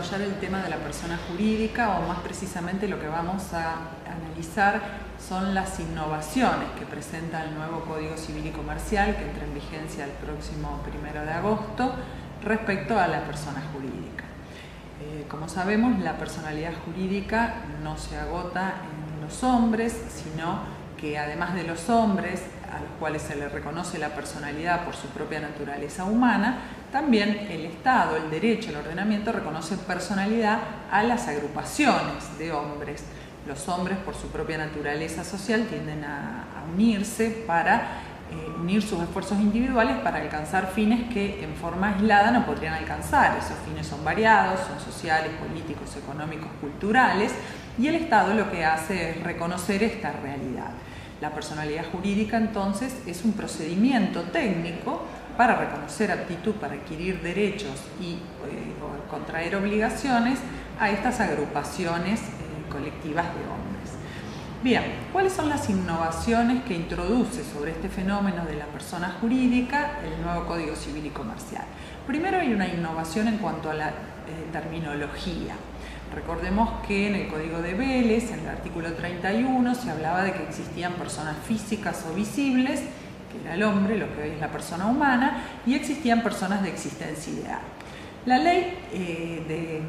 desarrollar el tema de la persona jurídica, o más precisamente lo que vamos a analizar son las innovaciones que presenta el nuevo Código Civil y Comercial, que entra en vigencia el próximo 1 de agosto, respecto a la persona jurídica. Como sabemos, la personalidad jurídica no se agota en los hombres, sino que además de los hombres, a los cuales se les reconoce la personalidad por su propia naturaleza humana, también el Estado, el derecho, el ordenamiento reconoce personalidad a las agrupaciones de hombres. Los hombres, por su propia naturaleza social, tienden a unirse para unir sus esfuerzos individuales para alcanzar fines que en forma aislada no podrían alcanzar. Esos fines son variados, son sociales, políticos, económicos, culturales, y el Estado lo que hace es reconocer esta realidad. La personalidad jurídica, entonces, es un procedimiento técnico para reconocer aptitud para adquirir derechos y contraer obligaciones a estas agrupaciones colectivas de hombres. Bien, ¿cuáles son las innovaciones que introduce sobre este fenómeno de la persona jurídica el nuevo Código Civil y Comercial? Primero, hay una innovación en cuanto a la terminología. Recordemos que en el Código de Vélez, en el artículo 31, se hablaba de que existían personas físicas o visibles, que era el hombre, lo que hoy es la persona humana, y existían personas de existencia ideal. La ley de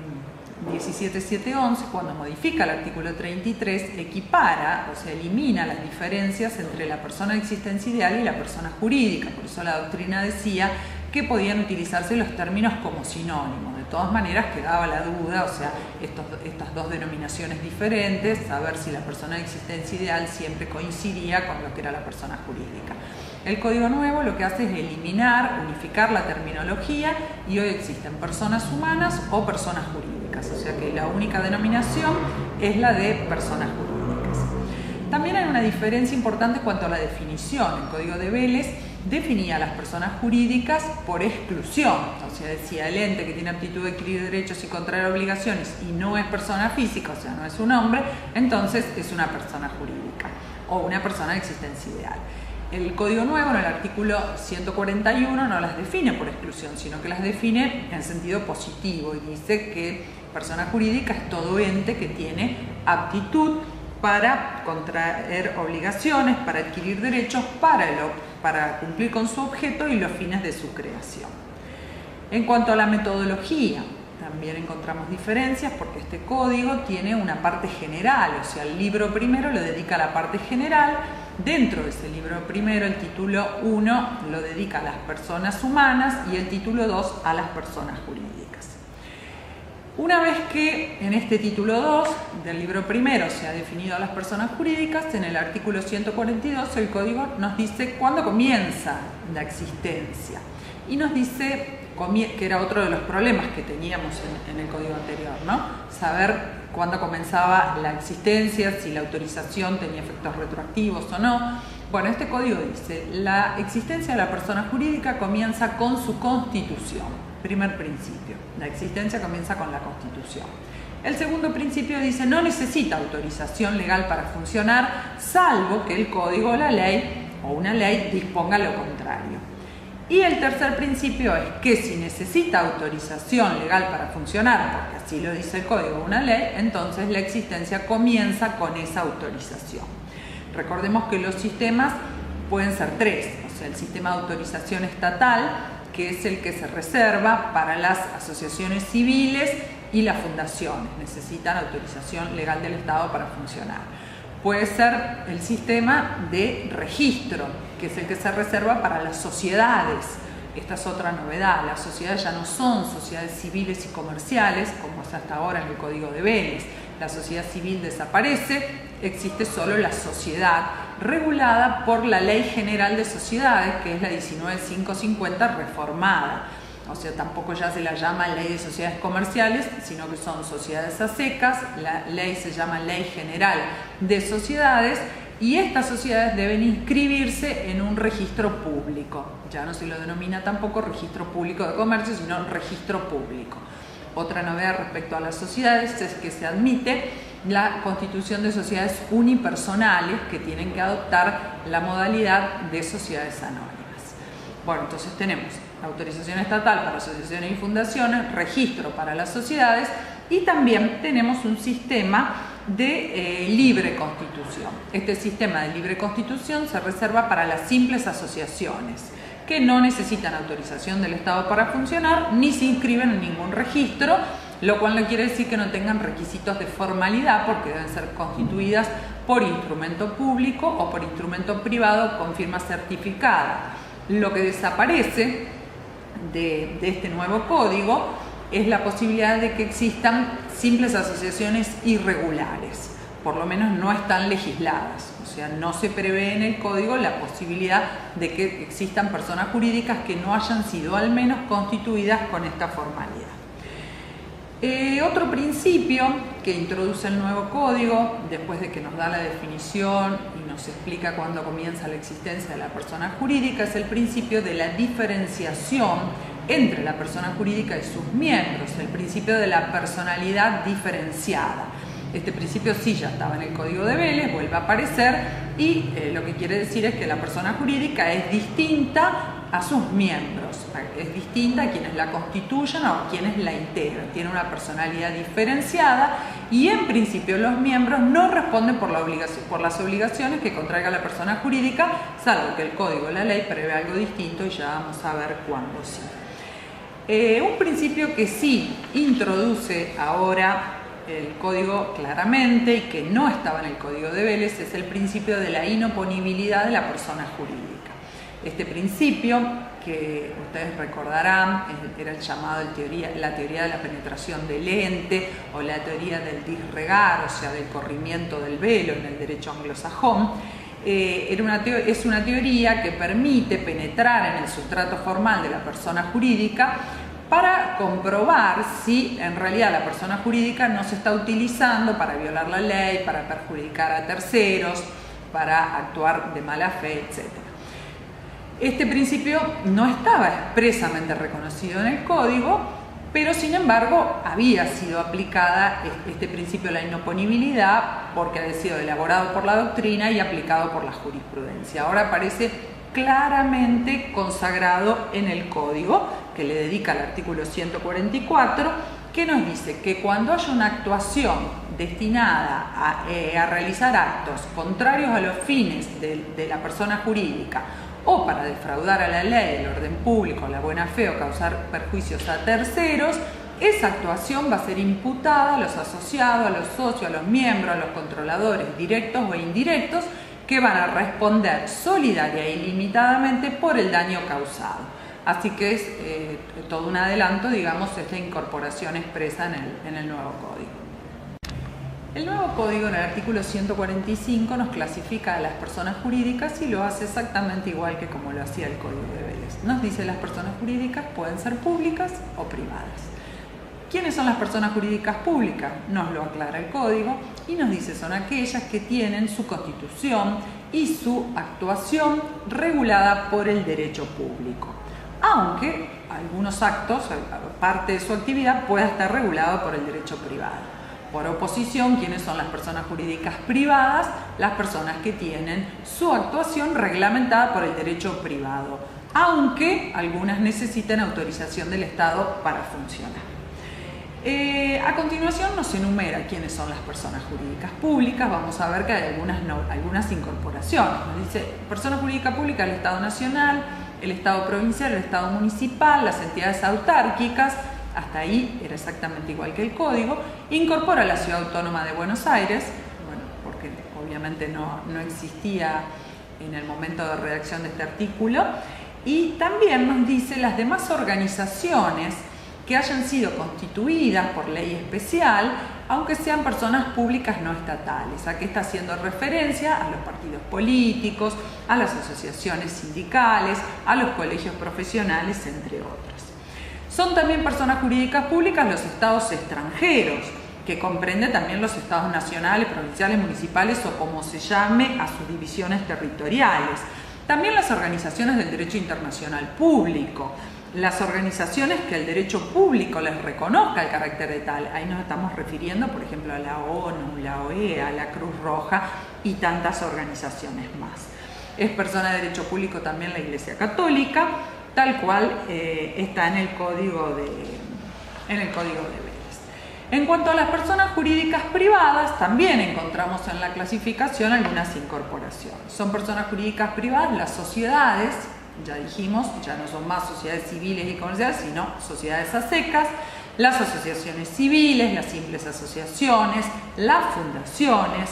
17711, cuando modifica el artículo 33, equipara, o sea, elimina las diferencias entre la persona de existencia ideal y la persona jurídica. Por eso la doctrina decía que podían utilizarse los términos como sinónimos. De todas maneras quedaba la duda, o sea, estas dos denominaciones diferentes, saber si la persona de existencia ideal siempre coincidía con lo que era la persona jurídica. El Código Nuevo lo que hace es eliminar, unificar la terminología, y hoy existen personas humanas o personas jurídicas, o sea que la única denominación es la de personas jurídicas. También hay una diferencia importante en cuanto a la definición. El Código de Vélez definía a las personas jurídicas por exclusión, o sea, decía el ente que tiene aptitud de adquirir derechos y contraer obligaciones y no es persona física, o sea, no es un hombre, entonces es una persona jurídica o una persona de existencia ideal. El Código Nuevo, en el artículo 141, no las define por exclusión, sino que las define en sentido positivo, y dice que persona jurídica es todo ente que tiene aptitud para contraer obligaciones, para adquirir derechos, para cumplir con su objeto y los fines de su creación. En cuanto a la metodología, también encontramos diferencias, porque este código tiene una parte general, o sea, el libro primero lo dedica a la parte general. Dentro de ese libro primero, el título 1 lo dedica a las personas humanas y el título 2 a las personas jurídicas. Una vez que en este título 2 del libro primero se ha definido a las personas jurídicas, en el artículo 142 el código nos dice cuándo comienza la existencia, y nos dice, que era otro de los problemas que teníamos en el código anterior, ¿no? Saber cuándo comenzaba la existencia, si la autorización tenía efectos retroactivos o no. Bueno, este código dice, la existencia de la persona jurídica comienza con su constitución. Primer principio, la existencia comienza con la Constitución. El segundo principio dice, no necesita autorización legal para funcionar, salvo que el código o la ley o una ley disponga lo contrario. Y el tercer principio es que si necesita autorización legal para funcionar, porque así lo dice el código o una ley, entonces la existencia comienza con esa autorización. Recordemos que los sistemas pueden ser tres, o sea, el sistema de autorización estatal, que es el que se reserva para las asociaciones civiles y las fundaciones, necesitan autorización legal del Estado para funcionar. Puede ser el sistema de registro, que es el que se reserva para las sociedades. Esta es otra novedad, las sociedades ya no son sociedades civiles y comerciales, como es hasta ahora en el Código de Vélez. La sociedad civil desaparece, existe solo la sociedad, regulada por la Ley General de Sociedades, que es la 19550 reformada. O sea, tampoco ya se la llama Ley de Sociedades Comerciales, sino que son sociedades a secas. La ley se llama Ley General de Sociedades, y estas sociedades deben inscribirse en un registro público. Ya no se lo denomina tampoco registro público de comercio, sino registro público. Otra novedad respecto a las sociedades es que se admite la constitución de sociedades unipersonales, que tienen que adoptar la modalidad de sociedades anónimas. Bueno, entonces tenemos autorización estatal para asociaciones y fundaciones, registro para las sociedades y también tenemos un sistema de libre constitución. Este sistema de libre constitución se reserva para las simples asociaciones que no necesitan autorización del Estado para funcionar ni se inscriben en ningún registro, lo cual no quiere decir que no tengan requisitos de formalidad porque deben ser constituidas por instrumento público o por instrumento privado con firma certificada. Lo que desaparece de este nuevo código es la posibilidad de que existan simples asociaciones irregulares, por lo menos no están legisladas, o sea, no se prevé en el código la posibilidad de que existan personas jurídicas que no hayan sido al menos constituidas con esta formalidad. Otro principio que introduce el nuevo código, después de que nos da la definición y nos explica cuándo comienza la existencia de la persona jurídica, es el principio de la diferenciación entre la persona jurídica y sus miembros, el principio de la personalidad diferenciada. Este principio sí ya estaba en el Código de Vélez, vuelve a aparecer y lo que quiere decir es que la persona jurídica es distinta a sus miembros, es distinta a quienes la constituyen o a quienes la integran, tiene una personalidad diferenciada y en principio los miembros no responden por las obligaciones que contraiga la persona jurídica, salvo que el Código de la Ley prevé algo distinto y ya vamos a ver cuándo sí. Un principio que sí introduce ahora el código claramente y que no estaba en el Código de Vélez es el principio de la inoponibilidad de la persona jurídica. Este principio, que ustedes recordarán, era el llamado la teoría de la penetración del ente o la teoría del disregar, o sea, del corrimiento del velo en el derecho anglosajón. Es una teoría que permite penetrar en el sustrato formal de la persona jurídica para comprobar si en realidad la persona jurídica no se está utilizando para violar la ley, para perjudicar a terceros, para actuar de mala fe, etc. Este principio no estaba expresamente reconocido en el código, pero sin embargo había sido aplicada este principio de la inoponibilidad porque había sido elaborado por la doctrina y aplicado por la jurisprudencia. Ahora aparece claramente consagrado en el código, que le dedica el artículo 144, que nos dice que cuando haya una actuación destinada a realizar actos contrarios a los fines de la persona jurídica o para defraudar a la ley, el orden público, la buena fe o causar perjuicios a terceros, esa actuación va a ser imputada a los asociados, a los socios, a los miembros, a los controladores directos o indirectos que van a responder solidaria e ilimitadamente por el daño causado. Así que es todo un adelanto, digamos, esta incorporación expresa en el nuevo código. El nuevo código en el artículo 145 nos clasifica a las personas jurídicas y lo hace exactamente igual que como lo hacía el Código de Vélez. Nos dice que las personas jurídicas pueden ser públicas o privadas. ¿Quiénes son las personas jurídicas públicas? Nos lo aclara el código y nos dice son aquellas que tienen su constitución y su actuación regulada por el derecho público, aunque algunos actos, parte de su actividad, pueda estar regulado por el derecho privado. Por oposición, ¿quiénes son las personas jurídicas privadas? Las personas que tienen su actuación reglamentada por el derecho privado, aunque algunas necesitan autorización del Estado para funcionar. A continuación nos enumera quiénes son las personas jurídicas públicas. Vamos a ver que hay algunas incorporaciones. Nos dice persona jurídica pública el Estado Nacional, el Estado Provincial, el Estado Municipal, las entidades autárquicas. Hasta ahí era exactamente igual que el código. Incorpora la Ciudad Autónoma de Buenos Aires, bueno, porque obviamente no existía en el momento de redacción de este artículo. Y también nos dice las demás organizaciones que hayan sido constituidas por ley especial, aunque sean personas públicas no estatales. Aquí está haciendo referencia a los partidos políticos, a las asociaciones sindicales, a los colegios profesionales, entre otras. Son también personas jurídicas públicas los estados extranjeros, que comprende también los estados nacionales, provinciales, municipales o como se llame a sus divisiones territoriales. También las organizaciones del derecho internacional público, las organizaciones que el derecho público les reconozca el carácter de tal. Ahí nos estamos refiriendo, por ejemplo, a la ONU, la OEA, la Cruz Roja y tantas organizaciones más. Es persona de derecho público también la Iglesia Católica, tal cual está en el Código de Vélez. En cuanto a las personas jurídicas privadas, también encontramos en la clasificación algunas incorporaciones. Son personas jurídicas privadas las sociedades, ya dijimos, ya no son más sociedades civiles y comerciales, sino sociedades a secas, las asociaciones civiles, las simples asociaciones, las fundaciones,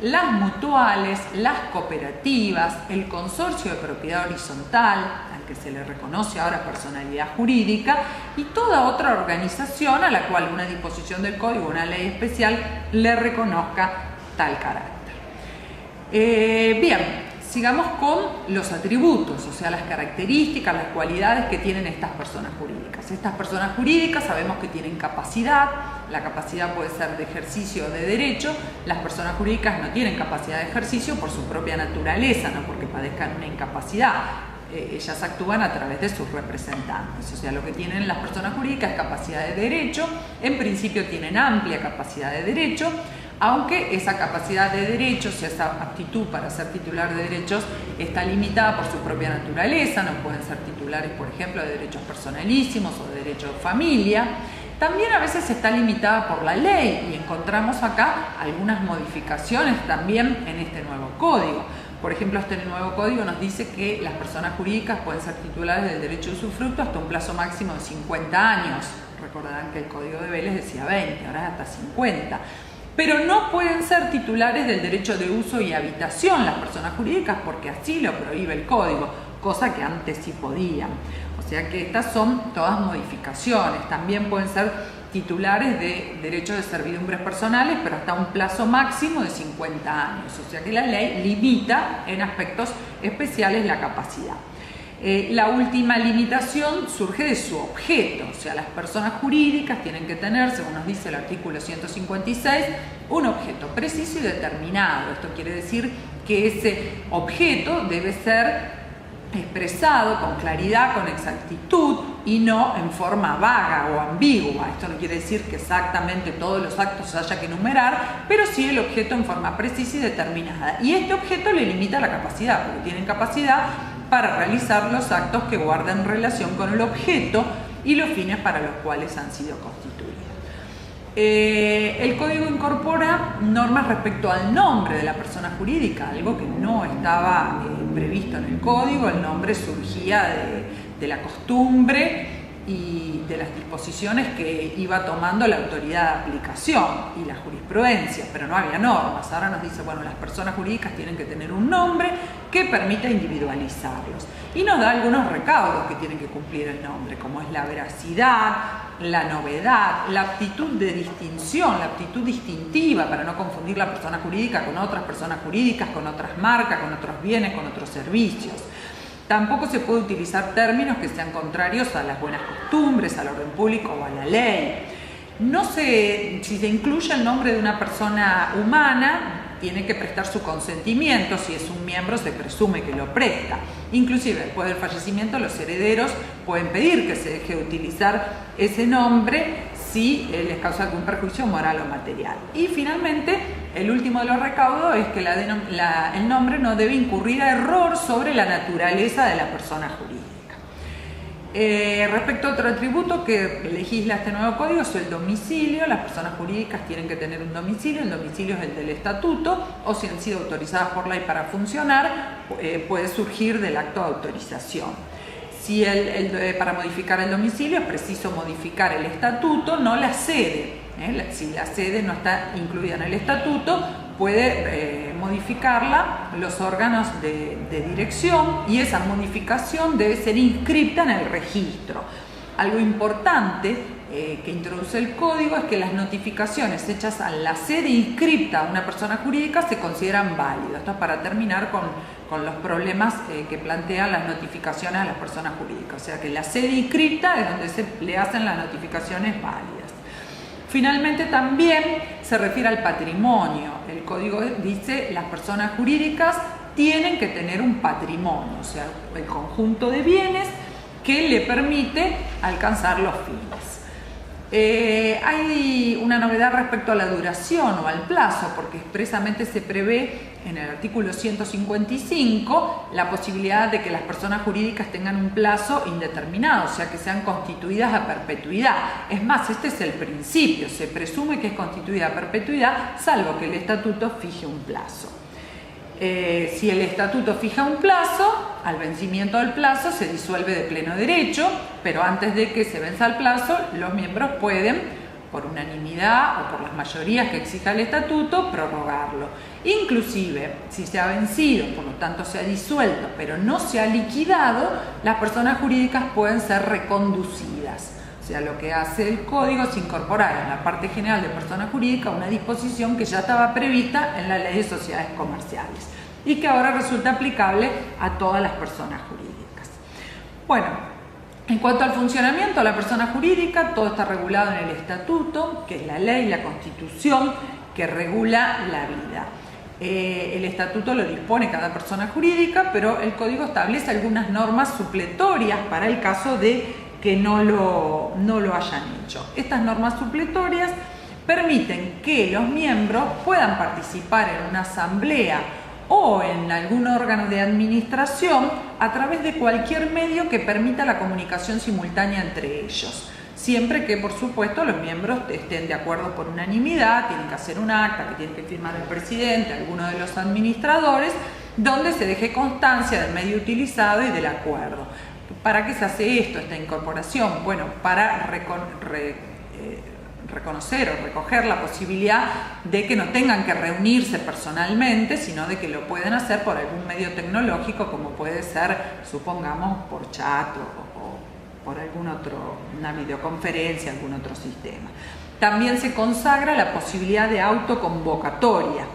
las mutuales, las cooperativas, el consorcio de propiedad horizontal, al que se le reconoce ahora personalidad jurídica, y toda otra organización a la cual una disposición del Código, una ley especial, le reconozca tal carácter. Bien. Sigamos con los atributos, o sea, las características, las cualidades que tienen estas personas jurídicas. Estas personas jurídicas sabemos que tienen capacidad, la capacidad puede ser de ejercicio de derecho, las personas jurídicas no tienen capacidad de ejercicio por su propia naturaleza, no porque padezcan una incapacidad. Ellas actúan a través de sus representantes, o sea, lo que tienen las personas jurídicas es capacidad de derecho, en principio tienen amplia capacidad de derecho, aunque esa capacidad de derechos, esa aptitud para ser titular de derechos está limitada por su propia naturaleza, no pueden ser titulares, por ejemplo, de derechos personalísimos o de derecho de familia. También a veces está limitada por la ley y encontramos acá algunas modificaciones también en este nuevo código. Por ejemplo, este nuevo código nos dice que las personas jurídicas pueden ser titulares del derecho de usufructo hasta un plazo máximo de 50 años. Recordarán que el Código de Vélez decía 20, ahora es hasta 50. Pero no pueden ser titulares del derecho de uso y habitación las personas jurídicas porque así lo prohíbe el Código, cosa que antes sí podían. O sea que estas son todas modificaciones. También pueden ser titulares de derechos de servidumbres personales, pero hasta un plazo máximo de 50 años. O sea que la ley limita en aspectos especiales la capacidad. La última limitación surge de su objeto, o sea, las personas jurídicas tienen que tener, según nos dice el artículo 156, un objeto preciso y determinado. Esto quiere decir que ese objeto debe ser expresado con claridad, con exactitud y no en forma vaga o ambigua. Esto no quiere decir que exactamente todos los actos haya que enumerar, pero sí el objeto en forma precisa y determinada. Y este objeto le limita la capacidad, porque tienen capacidad para realizar los actos que guarden relación con el objeto y los fines para los cuales han sido constituidos. El Código incorpora normas respecto al nombre de la persona jurídica, algo que no estaba previsto en el Código. El nombre surgía de la costumbre y de las disposiciones que iba tomando la autoridad de aplicación y la jurisprudencia, pero no había normas. Ahora nos dice, bueno, las personas jurídicas tienen que tener un nombre que permita individualizarlos. Y nos da algunos recaudos que tienen que cumplir el nombre, como es la veracidad, la novedad, la aptitud de distinción, la aptitud distintiva para no confundir la persona jurídica con otras personas jurídicas, con otras marcas, con otros bienes, con otros servicios. Tampoco se puede utilizar términos que sean contrarios a las buenas costumbres, al orden público o a la ley. Si se incluye el nombre de una persona humana, tiene que prestar su consentimiento. Si es un miembro, se presume que lo presta. Inclusive, después del fallecimiento, los herederos pueden pedir que se deje de utilizar ese nombre si les causa algún perjuicio moral o material. Y finalmente, el último de los recaudos es que el nombre no debe incurrir a error sobre la naturaleza de la persona jurídica. Respecto a otro atributo que legisla este nuevo código es el domicilio. Las personas jurídicas tienen que tener un domicilio. El domicilio es el del estatuto, o si han sido autorizadas por ley para funcionar, puede surgir del acto de autorización. Si para modificar el domicilio es preciso modificar el estatuto, no la sede. Si la sede no está incluida en el estatuto, puede modificarla los órganos de dirección, y esa modificación debe ser inscripta en el registro. Algo importante que introduce el código es que las notificaciones hechas a la sede inscripta a una persona jurídica se consideran válidas. Esto es para terminar con los problemas que plantean las notificaciones a las personas jurídicas. O sea que la sede inscripta es donde se le hacen las notificaciones válidas. Finalmente, también se refiere al patrimonio. El código dice las personas jurídicas tienen que tener un patrimonio, o sea, el conjunto de bienes que le permite alcanzar los fines. Hay una novedad respecto a la duración o al plazo, porque expresamente se prevé en el artículo 155 la posibilidad de que las personas jurídicas tengan un plazo indeterminado, o sea que sean constituidas a perpetuidad. Es más, este es el principio, se presume que es constituida a perpetuidad, salvo que el estatuto fije un plazo. Si el estatuto fija un plazo, al vencimiento del plazo se disuelve de pleno derecho, pero antes de que se venza el plazo, los miembros pueden, por unanimidad o por las mayorías que exija el estatuto, prorrogarlo. Inclusive, si se ha vencido, por lo tanto se ha disuelto, pero no se ha liquidado, las personas jurídicas pueden ser reconducidas. O sea, lo que hace el Código es incorporar en la parte general de persona jurídica una disposición que ya estaba prevista en la Ley de Sociedades Comerciales y que ahora resulta aplicable a todas las personas jurídicas. Bueno, en cuanto al funcionamiento de la persona jurídica, todo está regulado en el Estatuto, que es la ley, la Constitución que regula la vida. El Estatuto lo dispone cada persona jurídica, pero el Código establece algunas normas supletorias para el caso de que no lo hayan hecho. Estas normas supletorias permiten que los miembros puedan participar en una asamblea o en algún órgano de administración a través de cualquier medio que permita la comunicación simultánea entre ellos. Siempre que, por supuesto, los miembros estén de acuerdo por unanimidad, tienen que hacer un acta que tiene que firmar el presidente, alguno de los administradores, donde se deje constancia del medio utilizado y del acuerdo. ¿Para qué se hace esto, esta incorporación? Bueno, para reconocer o recoger la posibilidad de que no tengan que reunirse personalmente, sino de que lo pueden hacer por algún medio tecnológico, como puede ser, supongamos, por chat o por una videoconferencia, algún otro sistema. También se consagra la posibilidad de autoconvocatoria.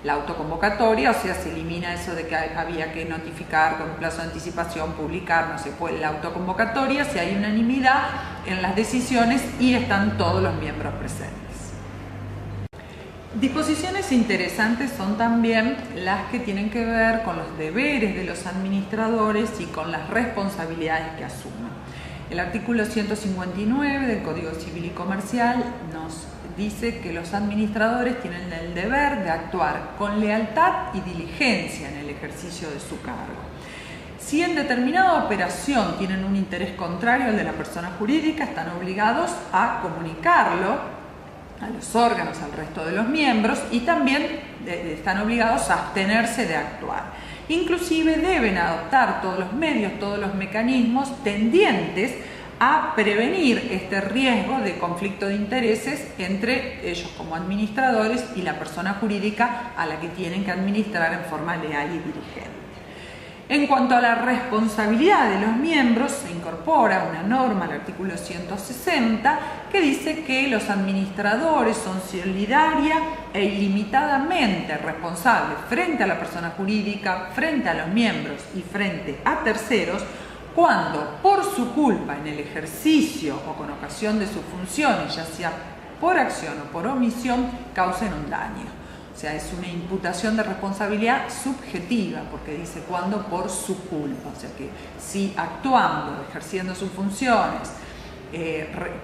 La autoconvocatoria, o sea, se elimina eso de que había que notificar con un plazo de anticipación, publicar, no se puede. La autoconvocatoria, si hay unanimidad en las decisiones y están todos los miembros presentes. Disposiciones interesantes son también las que tienen que ver con los deberes de los administradores y con las responsabilidades que asumen. El artículo 159 del Código Civil y Comercial nos dice que los administradores tienen el deber de actuar con lealtad y diligencia en el ejercicio de su cargo. Si en determinada operación tienen un interés contrario al de la persona jurídica, están obligados a comunicarlo a los órganos, al resto de los miembros, y también están obligados a abstenerse de actuar. Inclusive deben adoptar todos los medios, todos los mecanismos tendientes a prevenir este riesgo de conflicto de intereses entre ellos como administradores y la persona jurídica a la que tienen que administrar en forma leal y diligente. En cuanto a la responsabilidad de los miembros, se incorpora una norma al artículo 160 que dice que los administradores son solidaria e ilimitadamente responsables frente a la persona jurídica, frente a los miembros y frente a terceros, cuando por su culpa en el ejercicio o con ocasión de sus funciones, ya sea por acción o por omisión, causen un daño. O sea, es una imputación de responsabilidad subjetiva, porque dice cuando por su culpa. O sea que si actuando, ejerciendo sus funciones,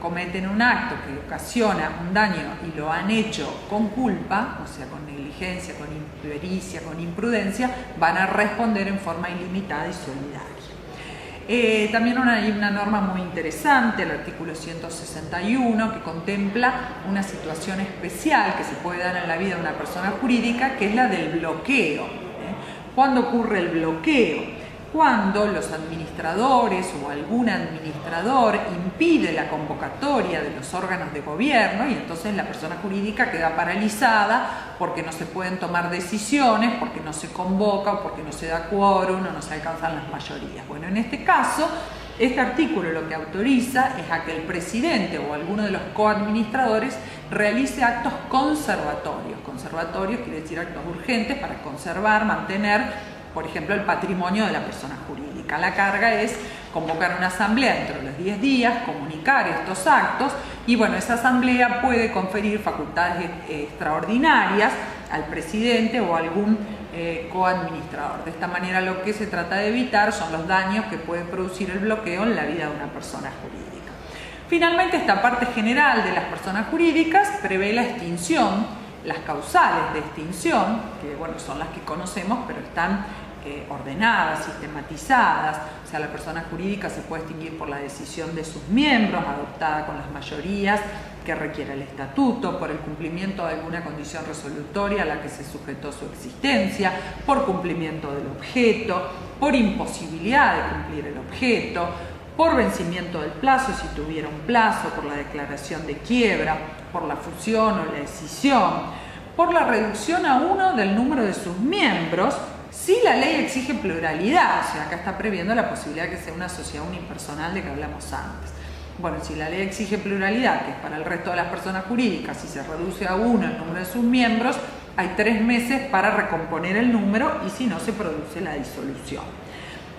cometen un acto que ocasiona un daño y lo han hecho con culpa, o sea, con negligencia, con impericia, con imprudencia, van a responder en forma ilimitada y solidaria. También hay una norma muy interesante, el artículo 161, que contempla una situación especial que se puede dar en la vida de una persona jurídica, que es la del bloqueo. ¿Cuándo ocurre el bloqueo? Cuando los administradores o algún administrador impide la convocatoria de los órganos de gobierno y entonces la persona jurídica queda paralizada porque no se pueden tomar decisiones, porque no se convoca o porque no se da quórum o no se alcanzan las mayorías. Bueno, en este caso, este artículo lo que autoriza es a que el presidente o alguno de los coadministradores realice actos conservatorios. Conservatorios quiere decir actos urgentes para conservar, mantener, por ejemplo, el patrimonio de la persona jurídica. La carga es convocar una asamblea dentro de los 10 días, comunicar estos actos y bueno, esa asamblea puede conferir facultades extraordinarias al presidente o a algún coadministrador. De esta manera lo que se trata de evitar son los daños que puede producir el bloqueo en la vida de una persona jurídica. Finalmente, esta parte general de las personas jurídicas prevé la extinción, las causales de extinción, que bueno, son las que conocemos, pero están ordenadas, sistematizadas. O sea, la persona jurídica se puede extinguir por la decisión de sus miembros, adoptada con las mayorías que requiere el estatuto, por el cumplimiento de alguna condición resolutoria a la que se sujetó su existencia, por cumplimiento del objeto, por imposibilidad de cumplir el objeto, por vencimiento del plazo si tuviera un plazo, por la declaración de quiebra, por la fusión o la escisión, por la reducción a 1 del número de sus miembros, si la ley exige pluralidad. O sea, acá está previendo la posibilidad de que sea una sociedad unipersonal de que hablamos antes. Bueno, si la ley exige pluralidad, que es para el resto de las personas jurídicas, si se reduce a 1 el número de sus miembros, hay 3 meses para recomponer el número y si no, se produce la disolución.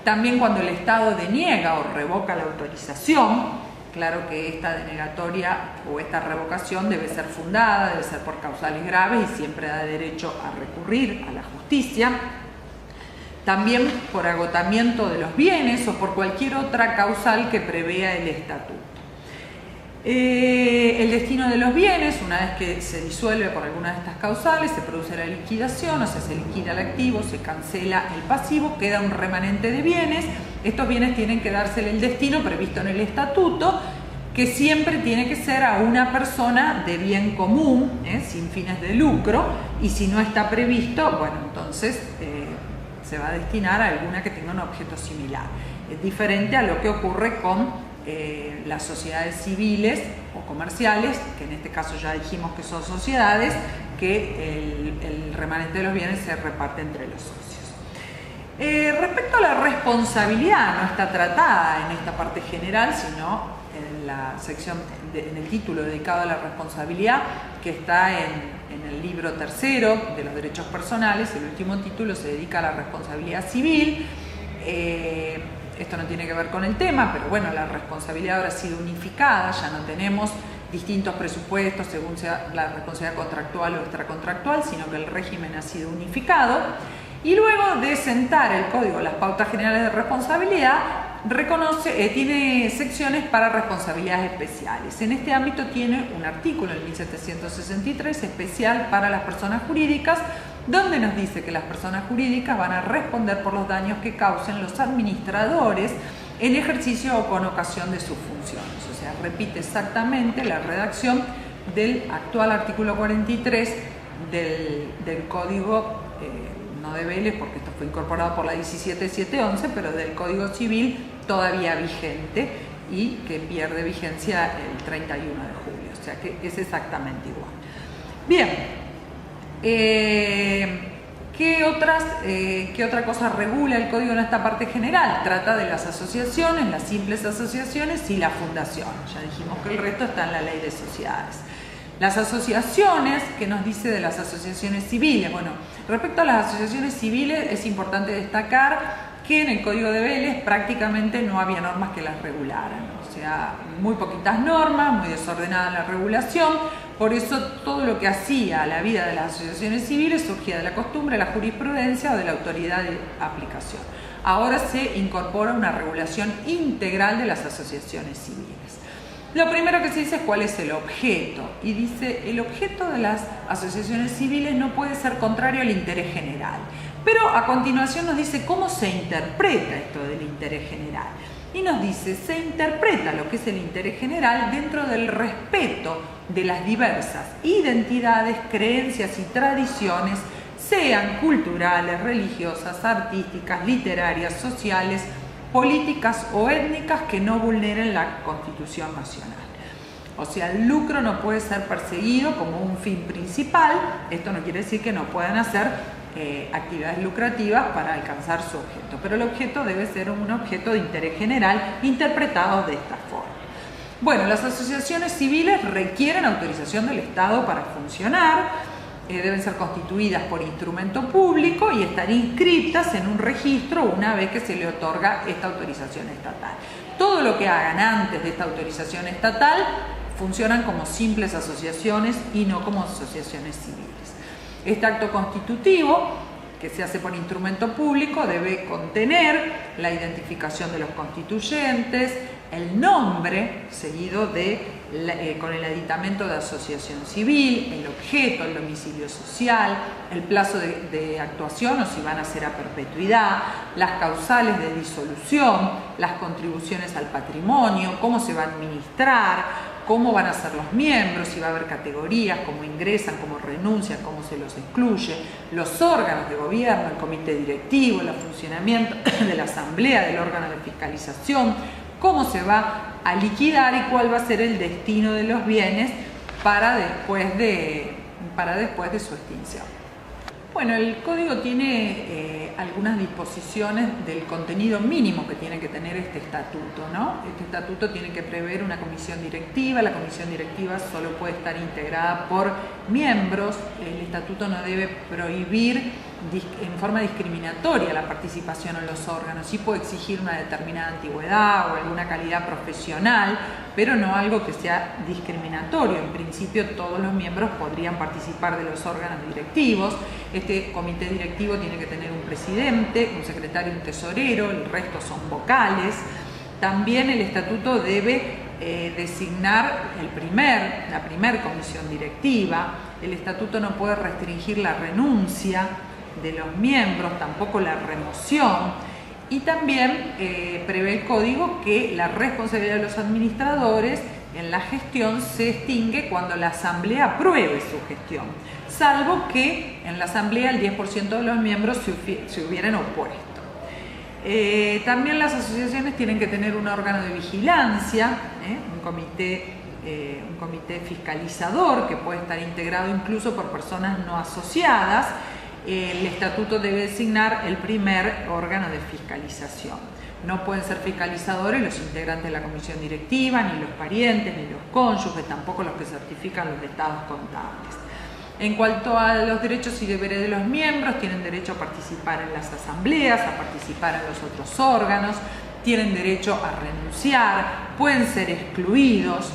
También cuando el Estado deniega o revoca la autorización, claro que esta denegatoria o esta revocación debe ser fundada, debe ser por causales graves y siempre da derecho a recurrir a la justicia. También por agotamiento de los bienes o por cualquier otra causal que prevea el estatuto. El destino de los bienes, una vez que se disuelve por alguna de estas causales, se produce la liquidación, o sea, se liquida el activo, se cancela el pasivo, queda un remanente de bienes. Estos bienes tienen que dársele el destino previsto en el estatuto, que siempre tiene que ser a una persona de bien común, sin fines de lucro, y si no está previsto, bueno, entonces se va a destinar a alguna que tenga un objeto similar. Es diferente a lo que ocurre con las sociedades civiles o comerciales, que en este caso ya dijimos que son sociedades, que el remanente de los bienes se reparte entre los socios. Respecto a la responsabilidad, no está tratada en esta parte general, sino en la sección, en el título dedicado a la responsabilidad, que está en el libro tercero de los derechos personales. El último título se dedica a la responsabilidad civil. Esto no tiene que ver con el tema, pero bueno, la responsabilidad ahora ha sido unificada, ya no tenemos distintos presupuestos según sea la responsabilidad contractual o extracontractual, sino que el régimen ha sido unificado. Y luego de sentar el Código las pautas generales de responsabilidad, tiene secciones para responsabilidades especiales. En este ámbito tiene un artículo, el 1763, especial para las personas jurídicas, donde nos dice que las personas jurídicas van a responder por los daños que causen los administradores en ejercicio o con ocasión de sus funciones. O sea, repite exactamente la redacción del actual artículo 43 del Código, no de Vélez, porque esto fue incorporado por la 17711, pero del Código Civil todavía vigente y que pierde vigencia el 31 de julio. O sea que es exactamente igual. Bien. ¿Qué otra cosa regula el código en esta parte general? Trata de las asociaciones, las simples asociaciones y la fundación. Ya dijimos que el resto está en la ley de sociedades. Las asociaciones, ¿qué nos dice de las asociaciones civiles? Bueno, respecto a las asociaciones civiles es importante destacar que en el Código de Vélez prácticamente no había normas que las regularan. O sea, muy poquitas normas, muy desordenada la regulación. Por eso todo lo que hacía a la vida de las asociaciones civiles surgía de la costumbre, de la jurisprudencia o de la autoridad de aplicación. Ahora se incorpora una regulación integral de las asociaciones civiles. Lo primero que se dice es cuál es el objeto. Y dice, el objeto de las asociaciones civiles no puede ser contrario al interés general. Pero a continuación nos dice cómo se interpreta esto del interés general. Y nos dice, se interpreta lo que es el interés general dentro del respeto de las diversas identidades, creencias y tradiciones, sean culturales, religiosas, artísticas, literarias, sociales, políticas o étnicas, que no vulneren la Constitución Nacional. O sea, el lucro no puede ser perseguido como un fin principal. Esto no quiere decir que no puedan hacer actividades lucrativas para alcanzar su objeto, pero el objeto debe ser un objeto de interés general interpretado de esta forma. Bueno, las asociaciones civiles requieren autorización del Estado para funcionar, deben ser constituidas por instrumento público y estar inscritas en un registro una vez que se le otorga esta autorización estatal. Todo lo que hagan antes de esta autorización estatal funcionan como simples asociaciones y no como asociaciones civiles. Este acto constitutivo que se hace por instrumento público debe contener la identificación de los constituyentes, el nombre seguido con el aditamento de asociación civil, el objeto, el domicilio social, el plazo de actuación o si van a ser a perpetuidad, las causales de disolución, las contribuciones al patrimonio, cómo se va a administrar, cómo van a ser los miembros, si va a haber categorías, cómo ingresan, cómo renuncian, cómo se los excluye, los órganos de gobierno, el comité directivo, el funcionamiento de la asamblea, del órgano de fiscalización, cómo se va a liquidar y cuál va a ser el destino de los bienes para después de su extinción. Bueno, el código tiene algunas disposiciones del contenido mínimo que tiene que tener este estatuto, ¿no? Este estatuto tiene que prever una comisión directiva, la comisión directiva solo puede estar integrada por miembros, el estatuto no debe prohibir en forma discriminatoria la participación en los órganos, sí puede exigir una determinada antigüedad o alguna calidad profesional, pero no algo que sea discriminatorio. En principio todos los miembros podrían participar de los órganos directivos. Este comité directivo tiene que tener un presidente, un secretario y un tesorero, el resto son vocales. También el estatuto debe designar la primer comisión directiva. El estatuto no puede restringir la renuncia de los miembros, tampoco la remoción, y también prevé el código que la responsabilidad de los administradores en la gestión se extingue cuando la asamblea apruebe su gestión, salvo que en la asamblea el 10% de los miembros se hubieran opuesto. También las asociaciones tienen que tener un órgano de vigilancia, un comité fiscalizador que puede estar integrado incluso por personas no asociadas. El estatuto debe designar el primer órgano de fiscalización. No pueden ser fiscalizadores los integrantes de la comisión directiva, ni los parientes, ni los cónyuges, tampoco los que certifican los estados contables. En cuanto a los derechos y deberes de los miembros, tienen derecho a participar en las asambleas, a participar en los otros órganos, tienen derecho a renunciar, pueden ser excluidos,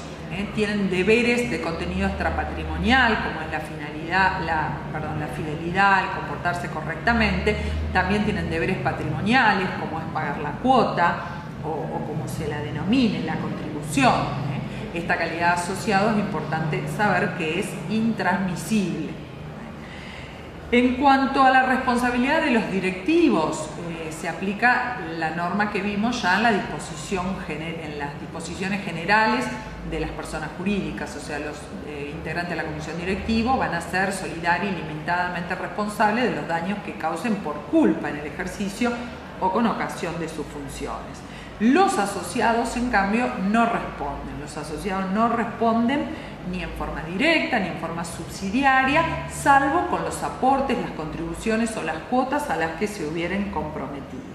tienen deberes de contenido extrapatrimonial, como es la fidelidad, el comportarse correctamente. También tienen deberes patrimoniales, como es pagar la cuota o como se la denomine, la contribución. Esta calidad de asociado es importante saber que es intransmisible. En cuanto a la responsabilidad de los directivos, se aplica la norma que vimos ya en las disposiciones generales de las personas jurídicas, o sea, los integrantes de la comisión directiva van a ser solidaria y limitadamente responsables de los daños que causen por culpa en el ejercicio o con ocasión de sus funciones. Los asociados, en cambio, no responden. Los asociados no responden ni en forma directa ni en forma subsidiaria, salvo con los aportes, las contribuciones o las cuotas a las que se hubieran comprometido.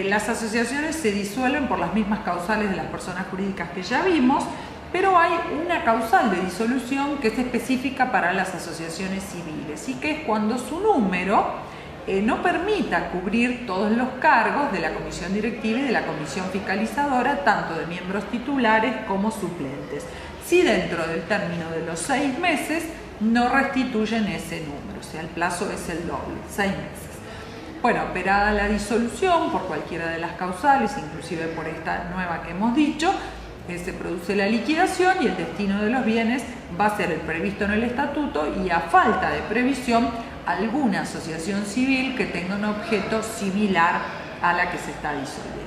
Las asociaciones se disuelven por las mismas causales de las personas jurídicas que ya vimos, pero hay una causal de disolución que es específica para las asociaciones civiles y que es cuando su número no permita cubrir todos los cargos de la comisión directiva y de la comisión fiscalizadora, tanto de miembros titulares como suplentes, si dentro del término de los 6 meses no restituyen ese número, o sea, el plazo es el doble, 6 meses. Bueno, operada la disolución por cualquiera de las causales, inclusive por esta nueva que hemos dicho, se produce la liquidación y el destino de los bienes va a ser el previsto en el estatuto y a falta de previsión alguna asociación civil que tenga un objeto similar a la que se está disolviendo.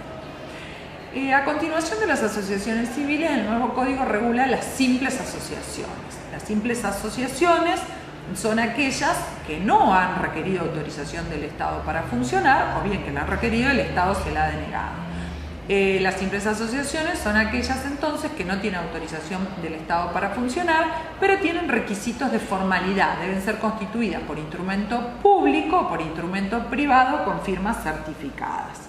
A continuación de las asociaciones civiles, el nuevo código regula las simples asociaciones. Las simples asociaciones son aquellas que no han requerido autorización del Estado para funcionar o bien que la han requerido y el Estado se la ha denegado. Las simples asociaciones son aquellas entonces que no tienen autorización del Estado para funcionar, pero tienen requisitos de formalidad, deben ser constituidas por instrumento público o por instrumento privado con firmas certificadas.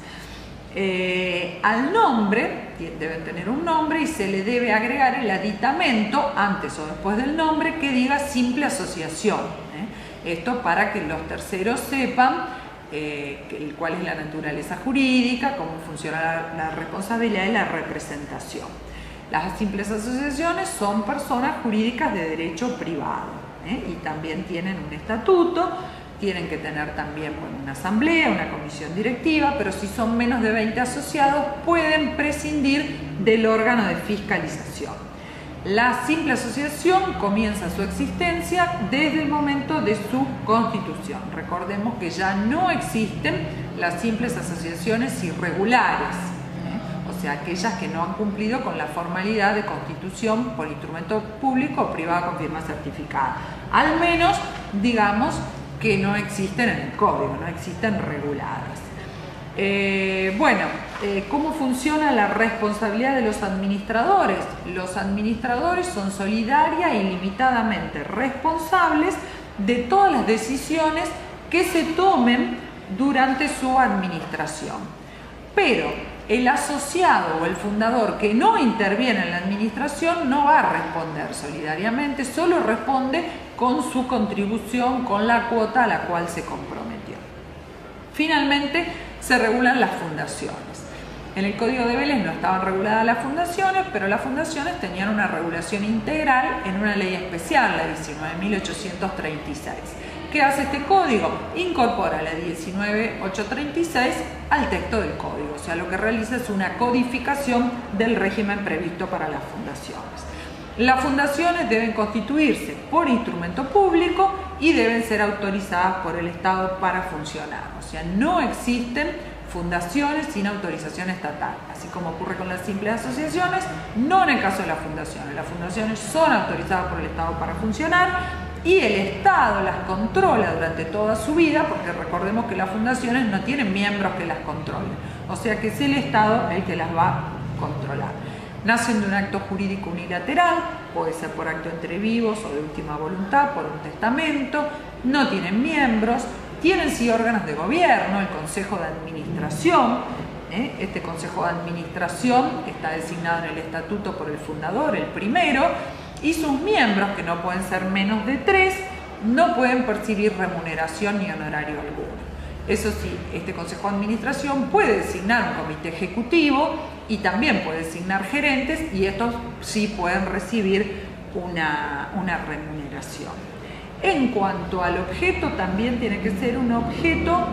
Al nombre, deben tener un nombre y se le debe agregar el aditamento antes o después del nombre que diga simple asociación. Esto para que los terceros sepan cuál es la naturaleza jurídica, cómo funciona la responsabilidad y la representación. Las simples asociaciones son personas jurídicas de derecho privado y también tienen un estatuto. tienen que tener también una asamblea, una comisión directiva, pero si son menos de 20 asociados pueden prescindir del órgano de fiscalización. La simple asociación comienza su existencia desde el momento de su constitución. Recordemos que ya no existen las simples asociaciones irregulares, o sea, aquellas que no han cumplido con la formalidad de constitución por instrumento público o privado con firma certificada. Al menos, digamos, que no existen en el código, no existen reguladas. ¿Cómo funciona la responsabilidad de los administradores? Los administradores son solidaria e ilimitadamente responsables de todas las decisiones que se tomen durante su administración. Pero el asociado o el fundador que no interviene en la administración no va a responder solidariamente, solo responde con su contribución, con la cuota a la cual se comprometió. Finalmente, se regulan las fundaciones. En el Código de Vélez no estaban reguladas las fundaciones, pero las fundaciones tenían una regulación integral en una ley especial, la 19.836. ¿Qué hace este código? Incorpora la 19.836 al texto del código, o sea, lo que realiza es una codificación del régimen previsto para las fundaciones. Las fundaciones deben constituirse por instrumento público y deben ser autorizadas por el Estado para funcionar, o sea, no existen fundaciones sin autorización estatal, así como ocurre con las simples asociaciones, no en el caso de las fundaciones. Las fundaciones son autorizadas por el Estado para funcionar y el Estado las controla durante toda su vida, porque recordemos que las fundaciones no tienen miembros que las controlen, o sea que es el Estado el que las va a controlar. Nacen de un acto jurídico unilateral, puede ser por acto entre vivos o de última voluntad, por un testamento, no tienen miembros, tienen sí órganos de gobierno, el Consejo de Administración. Este Consejo de Administración está designado en el estatuto por el fundador, el primero, y sus miembros, que no pueden ser menos de 3, no pueden percibir remuneración ni honorario alguno. Eso sí, este Consejo de Administración puede designar un comité ejecutivo y también puede designar gerentes, y estos sí pueden recibir una remuneración. En cuanto al objeto, también tiene que ser un objeto,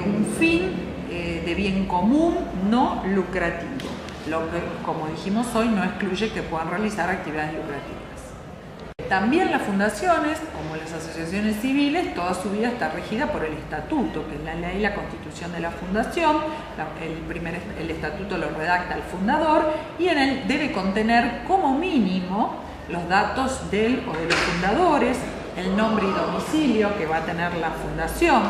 un fin de bien común no lucrativo, lo que, como dijimos hoy, no excluye que puedan realizar actividades lucrativas. También las fundaciones, como las asociaciones civiles, toda su vida está regida por el estatuto, que es la ley, la constitución de la fundación. El estatuto lo redacta el fundador y en él debe contener como mínimo los datos del o de los fundadores, el nombre y domicilio que va a tener la fundación,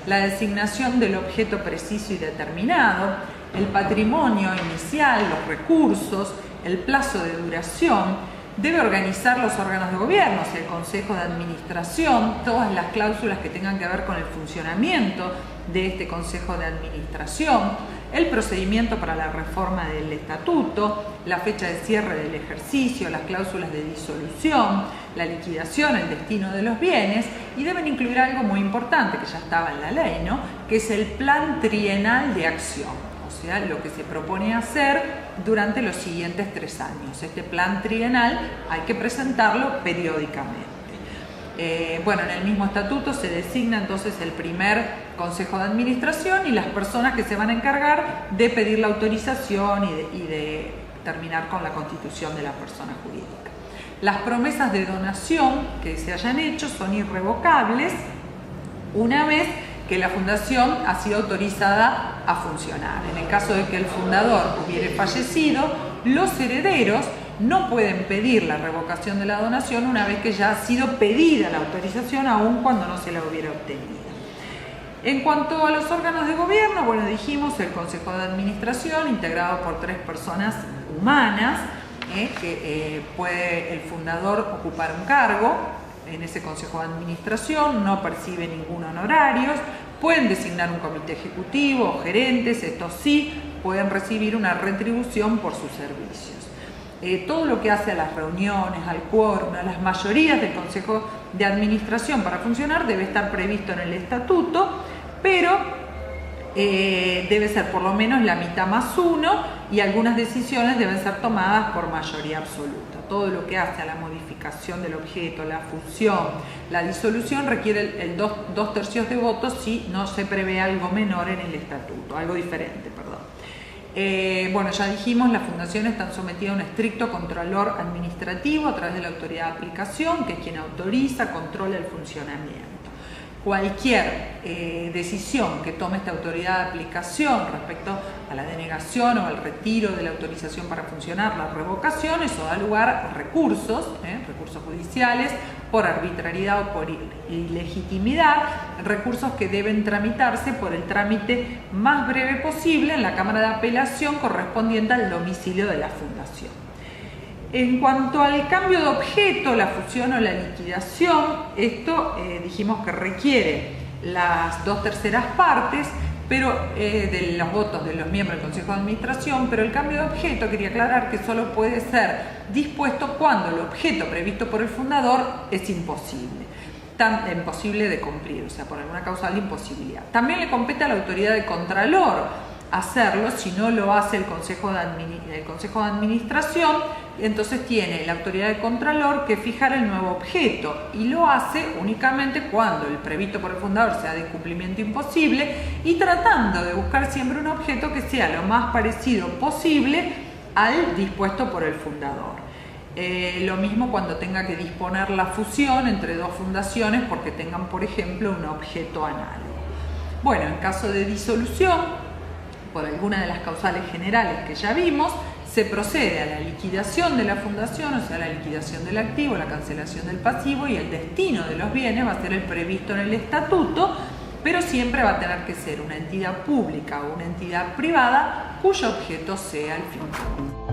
la designación del objeto preciso y determinado, el patrimonio inicial, los recursos, el plazo de duración. Debe organizar los órganos de gobierno, o sea, el Consejo de Administración, todas las cláusulas que tengan que ver con el funcionamiento de este Consejo de Administración, el procedimiento para la reforma del estatuto, la fecha de cierre del ejercicio, las cláusulas de disolución, la liquidación, el destino de los bienes, y deben incluir algo muy importante que ya estaba en la ley, ¿no?, que es el plan trienal de acción. O sea, lo que se propone hacer durante los siguientes 3 años. Este plan trienal hay que presentarlo periódicamente. En el mismo estatuto se designa entonces el primer Consejo de Administración y las personas que se van a encargar de pedir la autorización y de terminar con la constitución de la persona jurídica. Las promesas de donación que se hayan hecho son irrevocables una vez que la fundación ha sido autorizada a funcionar. En el caso de que el fundador hubiere fallecido, los herederos no pueden pedir la revocación de la donación una vez que ya ha sido pedida la autorización, aun cuando no se la hubiera obtenido. En cuanto a los órganos de gobierno, dijimos el Consejo de Administración, integrado por 3 personas humanas, que puede el fundador ocupar un cargo en ese Consejo de Administración, no percibe ningún honorario, pueden designar un comité ejecutivo o gerentes, estos sí pueden recibir una retribución por sus servicios. Todo lo que hace a las reuniones, al quórum, a las mayorías del Consejo de Administración para funcionar debe estar previsto en el estatuto, pero debe ser por lo menos la mitad más uno, y algunas decisiones deben ser tomadas por mayoría absoluta. Todo lo que hace a la modificación del objeto, la fusión, la disolución, requiere el 2/3 de votos si no se prevé algo menor en el estatuto, algo diferente, perdón. Bueno, ya dijimos, las fundaciones están sometidas a un estricto controlor administrativo a través de la autoridad de aplicación, que es quien autoriza, controla el funcionamiento. Cualquier decisión que tome esta autoridad de aplicación respecto a la denegación o al retiro de la autorización para funcionar, la revocación, eso da lugar a recursos judiciales por arbitrariedad o por ilegitimidad, recursos que deben tramitarse por el trámite más breve posible en la Cámara de Apelación correspondiente al domicilio de la fundación. En cuanto al cambio de objeto, la fusión o la liquidación, esto dijimos que requiere las 2/3 partes de los votos de los miembros del Consejo de Administración, pero el cambio de objeto, quería aclarar que solo puede ser dispuesto cuando el objeto previsto por el fundador es imposible de cumplir, o sea, por alguna causal de imposibilidad. También le compete a la autoridad de contralor hacerlo. Si no lo hace el Consejo de Administración, entonces tiene la autoridad de contralor que fijar el nuevo objeto, y lo hace únicamente cuando el previsto por el fundador sea de cumplimiento imposible, y tratando de buscar siempre un objeto que sea lo más parecido posible al dispuesto por el fundador. Lo mismo cuando tenga que disponer la fusión entre dos fundaciones porque tengan, por ejemplo, un objeto análogo. Bueno, en caso de disolución, por alguna de las causales generales que ya vimos, se procede a la liquidación de la fundación, o sea, la liquidación del activo, la cancelación del pasivo, y el destino de los bienes va a ser el previsto en el estatuto, pero siempre va a tener que ser una entidad pública o una entidad privada cuyo objeto sea el fin.